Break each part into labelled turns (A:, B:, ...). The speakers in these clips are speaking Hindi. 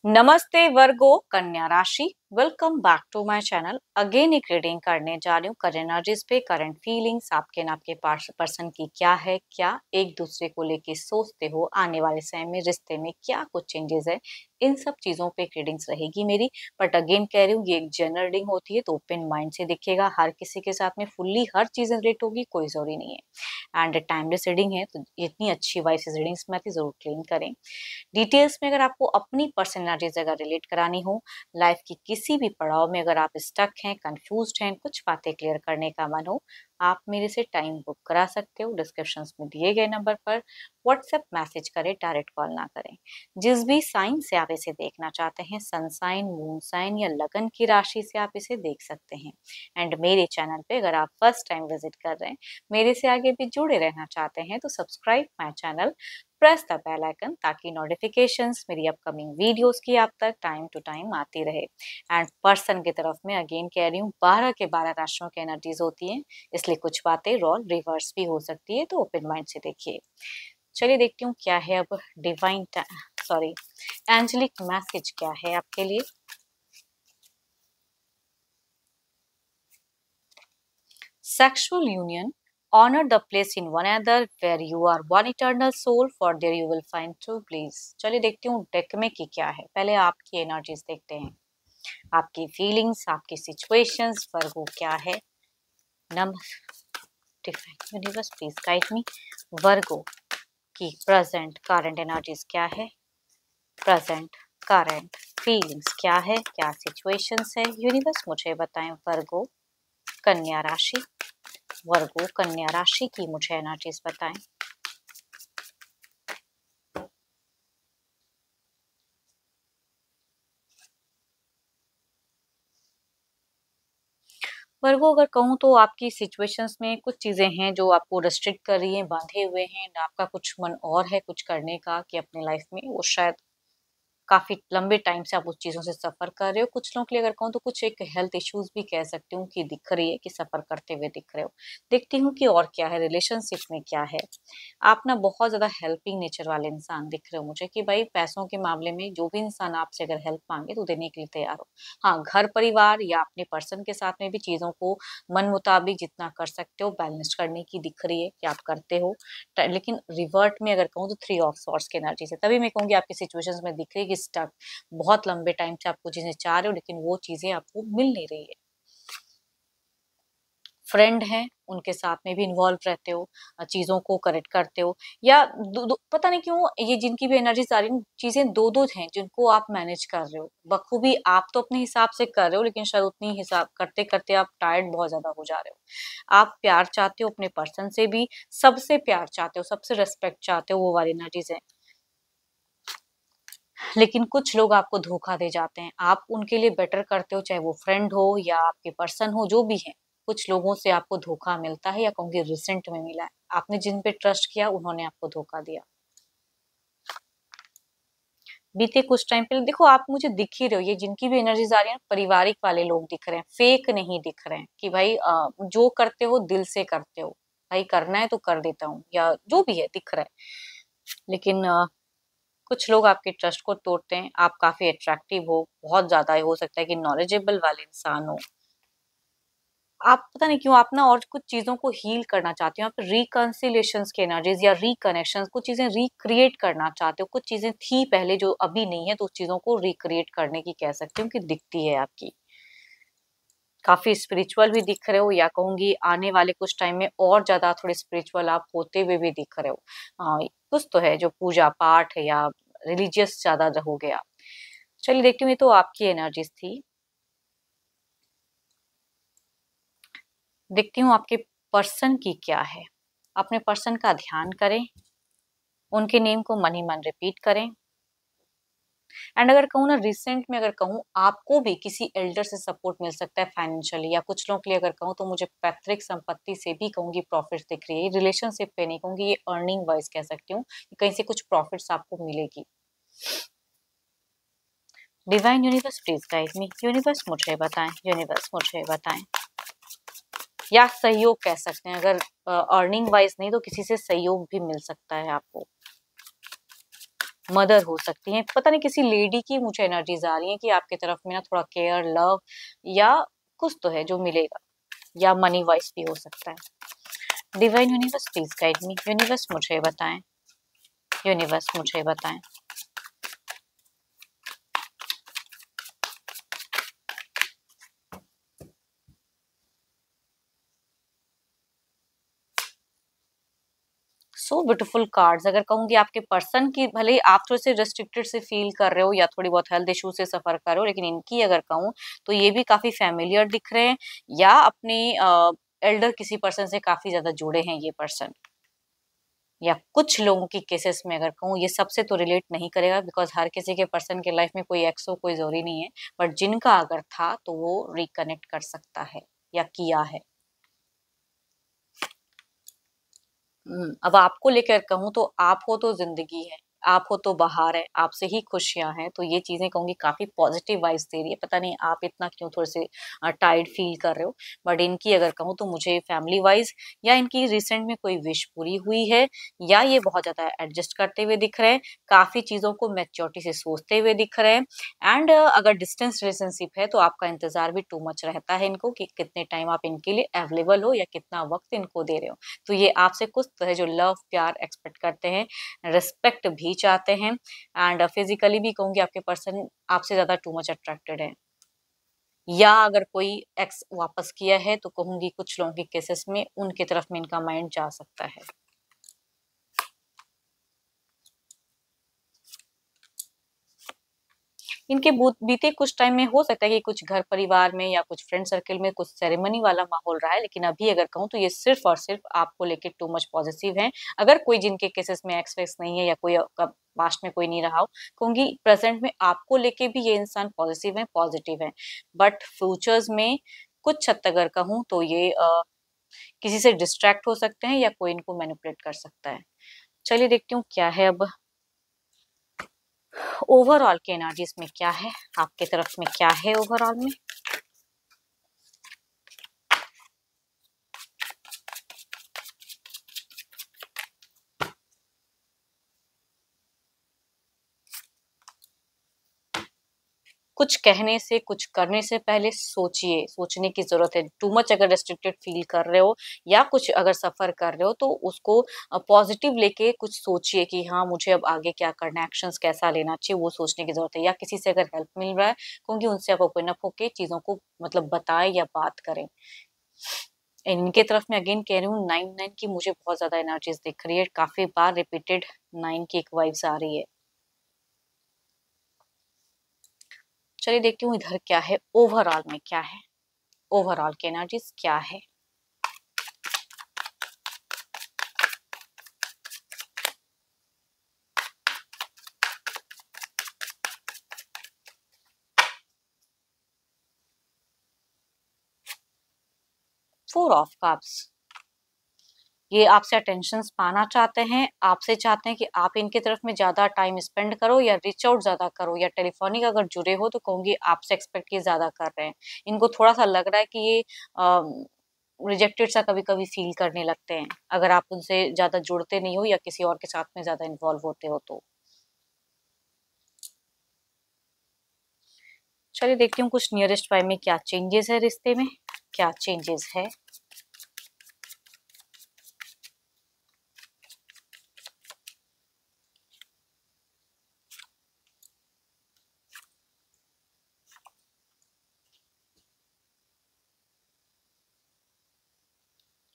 A: नमस्ते वर्गो कन्या राशि। Welcome back to my channel. Again एक रीडिंग करने जा रही हूँ करंट एनर्जीज पे, करंट फीलिंग्स आपके न आपके पर्सन की क्या है, क्या एक दूसरे को लेके सोचते हो, आने वाले समय में रिश्ते में क्या कुछ चेंजेस है, इन सब चीजों पे एक रीडिंग्स रहेगी मेरी। बट अगेन कह रही हूँ ये एक जनरल रीडिंग होती है तो ओपन माइंड से दिखेगा, हर किसी के साथ में फुल्ली हर चीज रिलेट होगी, कोई जरूरी नहीं है। एंड टाइमलेस रीडिंग है तो इतनी अच्छी वाइस रीडिंग्स में आती जरूर क्लेम करें। डिटेल्स में अगर आपको अपनी पर्सनैलिटी से अगर रिलेट करानी हो, लाइफ की किसी भी पड़ाव में अगर आप स्टक हैं, कंफ्यूज्ड हैं, कुछ बातें क्लियर करने का मन हो, आप मेरे से टाइम बुक करा सकते हो। डिस्क्रिप्शन में दिए गए नंबर पर व्हाट्सएप मैसेज करें, डायरेक्ट कॉल ना करें। जिस भी साइन से आप इसे देखना चाहते हैं, सन साइन, मून साइन या लगन की राशि से आप इसे देख सकते हैं। एंड मेरे चैनल पे अगर आप फर्स्ट टाइम विजिट कर रहे हैं, मेरे से आगे भी जुड़े रहना चाहते हैं तो subscribe my channel, press the bell icon ताकि नोटिफिकेशंस मेरी अपकमिंग वीडियोस की आप तक टाइम टू टाइम आती रहे। एंड पर्सन की तरफ में अगेन कह रही हूँ 12 के 12 राशियों की एनर्जीज होती हैं, इसलिए कुछ बातें रोल रिवर्स भी हो सकती है, तो ओपन माइंड से देखिए। चलिए देखती हूँ क्या है अब डिवाइन सॉरी एंजेलिक मैसेज क्या है आपके लिए। Sexual union, honor the place in one another where you are one eternal soul, for there you will find true bliss। चलिए देखती हूँ डेक में की क्या है, पहले आपकी एनर्जीज देखते हैं, आपकी फीलिंग्स, आपकी सिचुएशंस, वर्गो क्या है। नम define universe please guide me. Virgo की प्रेजेंट करंट एनर्जीज क्या है, प्रेजेंट करंट फीलिंग्स क्या है, क्या सिचुएशंस है, यूनिवर्स मुझे बताएं। वर्गो कन्या राशि, वर्गो कन्या राशि की मुझे एनर्जीज बताएं। वर्गो अगर कहूँ तो आपकी सिचुएशंस में कुछ चीजें हैं जो आपको रिस्ट्रिक्ट कर रही हैं, बांधे हुए हैं, आपका कुछ मन और है कुछ करने का कि अपनी लाइफ में वो शायद काफ़ी लंबे टाइम से आप उस चीज़ों से सफ़र कर रहे हो। कुछ लोगों के लिए अगर कहूँ तो कुछ एक हेल्थ इश्यूज़ भी कह सकती हूँ कि दिख रही है कि सफ़र करते हुए दिख रहे हो। देखती हूँ कि और क्या है, रिलेशनशिप में क्या है। आप ना बहुत ज़्यादा हेल्पिंग नेचर वाले इंसान दिख रहे हो मुझे कि भाई पैसों के मामले में जो भी इंसान आपसे अगर हेल्प माँगे तो देने के लिए तैयार हो। हाँ, घर-परिवार या अपने पर्सन के साथ में भी चीज़ों को मन मुताबिक जितना कर सकते हो बैलेंस करने की दिख रही है कि आप करते हो। लेकिन रिवर्ट में अगर कहूँ तो थ्री ऑफ सॉर्ड्स की एनर्जी से तभी मैं कहूँगी आपकी सिचुएशंस में दिख रही है कि स्टक, बहुत लंबे टाइम से आपको चीजें चाह रहे हो लेकिन वो चीजें आपको मिल नहीं रही है। फ्रेंड हैं, उनके साथ में भी इन्वॉल्व रहते हो, चीज़ों को करेक्ट करते हो, या दो दो पता नहीं क्यों ये जिनकी भी एनर्जीज आ रही हैं, चीज़ें दो-दो हैं जिनको आप मैनेज कर रहे हो। बखूबी आप तो अपने हिसाब से कर रहे हो लेकिन शायद उतनी हिसाब करते-करते आप टायर्ड बहुत ज़्यादा हो जा रहे हो। आप प्यार चाहते हो अपने पर्सन से भी, सबसे प्यार चाहते हो, सबसे रिस्पेक्ट चाहते हो, वो वाली एनर्जीज हैं। लेकिन कुछ लोग आपको धोखा दे जाते हैं। आप उनके लिए बेटर करते हो, चाहे वो फ्रेंड हो या आपके पर्सन हो, जो भी है। कुछ लोगों से आपको धोखा मिलता है या कहूँगी रिसेंट में मिला है। आपने जिन पे ट्रस्ट किया उन्होंने आपको धोखा दिया। बीते कुछ टाइम पहले देखो आप मुझे दिख ही रहे हो, ये जिनकी भी एनर्जीज आ रही है पारिवारिक वाले लोग दिख रहे हैं, फेक नहीं दिख रहे हैं कि भाई जो करते हो दिल से करते हो। भाई करना है तो कर देता हूँ या जो भी है दिख रहा है। लेकिन कुछ लोग आपके ट्रस्ट को तोड़ते हैं। आप काफ़ी अट्रैक्टिव हो, बहुत ज़्यादा हो सकता है कि नॉलेजेबल वाले इंसान हो। आप पता नहीं क्यों आप ना और कुछ चीज़ों को हील करना चाहते हो, आप रिकन्सिलिएशंस की एनर्जीज़ या रिकनेक्शंस, कुछ चीज़ें रिक्रिएट करना चाहते हो। कुछ चीज़ें थी पहले जो अभी नहीं है, तो उस चीज़ों को रिक्रिएट करने की कह सकती हूँ कि दिखती है आपकी। काफ़ी स्पिरिचुअल भी दिख रहे हो या कहूँगी आने वाले कुछ टाइम में और ज़्यादा थोड़े स्पिरिचुअल आप होते हुए भी दिख रहे हो। कुछ तो है जो पूजा-पाठ या रिलीजियस ज़्यादा रहोगे आप। चलिए देखती हूँ, ये तो आपकी एनर्जीज़ थी। देखती हूँ आपके पर्सन की क्या है। अपने पर्सन का ध्यान करें, उनके नेम को मन ही मन रिपीट करें। एंड अगर कहूँ ना रिसेंट में अगर कहूँ आपको भी किसी एल्डर से सपोर्ट मिल सकता है फाइनेंशियली, या कुछ लोगों के लिए अगर कहूँ तो मुझे पैतृक संपत्ति से भी कहूँगी प्रॉफिट दिख रही है। रिलेशनशिप पे नहीं कहूँगी, ये अर्निंग वाइज कह सकती हूँ कि कहीं से कुछ प्रॉफिट्स आपको मिलेगी। Divine universe please guide me. Universe मुझे बताएं, यूनिवर्स मुझे बताएं। या सहयोग कह सकते हैं, अगर अर्निंग वाइज नहीं तो किसी से सहयोग भी मिल सकता है आपको। मदर हो सकती हैं, पता नहीं किसी लेडी की मुझे एनर्जीज आ रही है कि आपकी तरफ में ना थोड़ा केयर, लव या कुछ तो है जो मिलेगा, या मनी वाइज भी हो सकता है। Divine universe please guide me, universe मुझे बताएं, यूनिवर्स मुझे बताएं। So beautiful cards. अगर कहूंगी आपके पर्सन की, भले ही आप थोड़े से रेस्ट्रिक्टेड से फील कर रहे हो या थोड़ी बहुत हेल्थ इशू से सफर कर रहे हो, लेकिन इनकी अगर कहूँ तो ये भी काफी फैमिलियर दिख रहे हैं, या अपने एल्डर किसी पर्सन से काफी ज्यादा जुड़े हैं ये पर्सन। या कुछ लोगों की केसेस में अगर कहूँ, ये सबसे तो रिलेट नहीं करेगा बिकॉज हर किसी के पर्सन के लाइफ में कोई एक्स हो कोई जरूरी नहीं है, बट जिनका अगर था तो वो रिकनेक्ट कर सकता है या किया है। अब आपको लेकर कहूँ तो आप हो तो जिंदगी है, आप हो तो बहार है, आपसे ही खुशियां हैं, तो ये चीजें कहूंगी काफी पॉजिटिव वाइब्स दे रही है। पता नहीं आप इतना क्यों थोड़े से टायर्ड फील कर रहे हो, बट इनकी अगर कहूँ तो मुझे फैमिली वाइज या इनकी रिसेंट में कोई विश पूरी हुई है, या ये बहुत ज्यादा एडजस्ट करते हुए दिख रहे हैं, काफी चीजों को मैच्योरिटी से सोचते हुए दिख रहे हैं। एंड अगर डिस्टेंस रिलेशनशिप है तो आपका इंतजार भी टू मच रहता है इनको, कि कितने टाइम आप इनके लिए अवेलेबल हो या कितना वक्त इनको दे रहे हो। तो ये आपसे कुछ तरह जो लव प्यार एक्सपेक्ट करते हैं, रिस्पेक्ट भी चाहते हैं, एंड फिजिकली भी कहूंगी आपके पर्सन आपसे ज्यादा टू मच अट्रैक्टेड है। या अगर कोई एक्स वापस किया है तो कहूंगी कुछ लोगों के केसेस में उनकी तरफ में इनका माइंड जा सकता है। इनके बीते कुछ टाइम में हो सकता है कि कुछ घर परिवार में या कुछ फ्रेंड सर्कल में कुछ सेरेमनी वाला माहौल रहा है, लेकिन अभी अगर कहूँ तो ये सिर्फ और सिर्फ आपको लेके टू मच पॉजिटिव है। अगर कोई जिनके केसेस में एक्स वेक्स नहीं है या कोई पास्ट में कोई नहीं रहा हो, कहूंगी प्रेजेंट में आपको लेके भी ये इंसान पॉजिटिव है, पॉजिटिव है। बट फ्यूचर्स में कुछ हद तक अगर कहूँ तो ये किसी से डिस्ट्रैक्ट हो सकते हैं या कोई इनको मैनिपुलेट कर सकता है। चलिए देखती हूँ क्या है अब ओवरऑल के एनर्जीज में क्या है, आपके तरफ में क्या है ओवरऑल में। कुछ कहने से कुछ करने से पहले सोचिए, सोचने की जरूरत है। टू मच अगर रेस्ट्रिक्टेड फील कर रहे हो या कुछ अगर सफर कर रहे हो तो उसको पॉजिटिव लेके कुछ सोचिए कि हाँ मुझे अब आगे क्या करना है, एक्शंस कैसा लेना चाहिए, वो सोचने की जरूरत है। या किसी से अगर हेल्प मिल रहा है, क्योंकि उनसे आप ओपन अप होके चीजों को मतलब बताएं या बात करें। इनके तरफ में अगेन कह रही हूँ, 9 9 की मुझे बहुत ज्यादा एनर्जीज दिख रही है, काफी बार रिपीटेड 9 की एक वाइब्स आ रही है। चलिए देखती हूँ इधर क्या है, ओवरऑल में क्या है, ओवरऑल की एनर्जीज क्या है। फोर ऑफ कप्स, ये आपसे अटेंशन पाना चाहते हैं, आपसे चाहते हैं कि आप इनकी तरफ में ज्यादा टाइम स्पेंड करो या रीच आउट ज्यादा करो, या टेलीफोनिक अगर जुड़े हो तो कहूंगी आपसे एक्सपेक्ट ये ज्यादा कर रहे हैं। इनको थोड़ा सा लग रहा है कि ये रिजेक्टेड सा कभी कभी फील करने लगते हैं अगर आप उनसे ज्यादा जुड़ते नहीं हो या किसी और के साथ में ज्यादा इन्वॉल्व होते हो तो। चलिए देखती हूँ कुछ नियरेस्ट बाय में क्या चेंजेस है, रिश्ते में क्या चेंजेस है।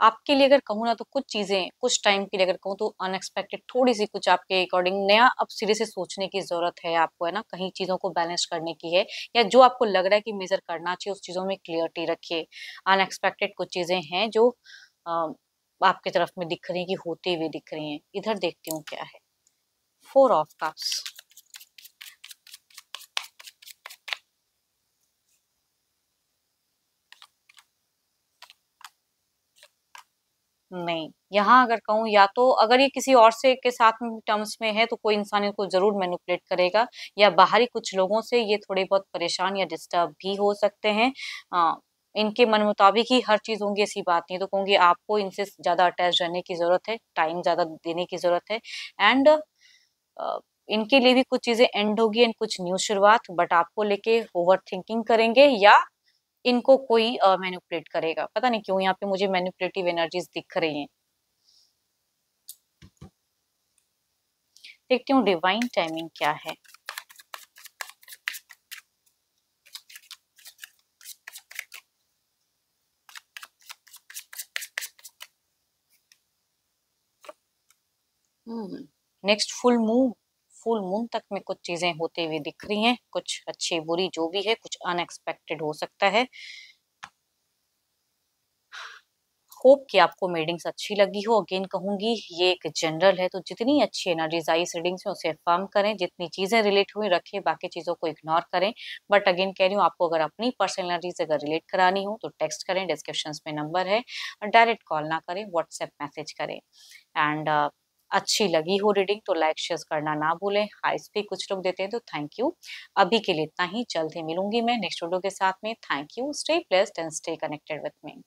A: आपके लिए अगर कहूँ ना तो कुछ चीजें कुछ टाइम के लिए अगर कहूँ तो अनएक्सपेक्टेड थोड़ी सी कुछ आपके अकॉर्डिंग नया अब सिरे से सोचने की जरूरत है आपको, है ना, कहीं चीजों को बैलेंस करने की है, या जो आपको लग रहा है कि मेजर करना चाहिए उस चीजों में क्लियरिटी रखिए। अनएक्सपेक्टेड कुछ चीजें हैं जो अ, आपकी तरफ में दिख रही हैं कि होते हुए दिख रही हैं। इधर देखती हूँ क्या है, फोर ऑफ कप्स। नहीं, यहाँ अगर कहूँ या तो अगर ये किसी और से के साथ में टर्म्स में है तो कोई इंसान इनको जरूर मैनिपुलेट करेगा, या बाहरी कुछ लोगों से ये थोड़े बहुत परेशान या डिस्टर्ब भी हो सकते हैं। इनके मन मुताबिक ही हर चीज होंगी ऐसी बात नहीं, तो कहूंगी आपको इनसे ज्यादा अटैच रहने की जरूरत है, टाइम ज्यादा देने की जरूरत है। एंड इनके लिए भी कुछ चीजें एंड होगी एंड कुछ न्यू शुरुआत, बट आपको लेके ओवर थिंकिंग करेंगे या इनको कोई मैनिपुलेट करेगा। पता नहीं क्यों यहाँ पे मुझे मैनिपुलेटिव एनर्जीज दिख रही हैं। देखती हूँ डिवाइन टाइमिंग क्या है। नेक्स्ट फुल मून तक में कुछ चीजें होते हुए दिख रही हैं, कुछ अच्छी बुरी जो भी है, कुछ अनएक्सपेक्टेड हो सकता है। होप कि आपको रीडिंग्स अच्छी लगी हो। अगेन कहूंगी ये एक जनरल है, तो जितनी अच्छी एनर्जीज आई इस रीडिंग्स में उसे अफर्म करें, जितनी चीजें रिलेट हुई रखें, बाकी चीजों को इग्नोर करें। बट अगेन कह रही हूँ, आपको अगर अपनी पर्सनल एनर्जी से अगर रिलेट करानी हो तो टेक्स्ट करें, डिस्क्रिप्शन में नंबर है, और डायरेक्ट कॉल ना करें, व्हाट्सएप मैसेज करें। एंड अच्छी लगी हो रीडिंग तो लाइक शेयर करना ना भूलें। हाइस भी कुछ लोग देते हैं तो थैंक यू। अभी के लिए इतना ही, जल्द ही मिलूंगी मैं नेक्स्ट वीडियो के साथ में। Thank you, stay blessed and stay connected with me.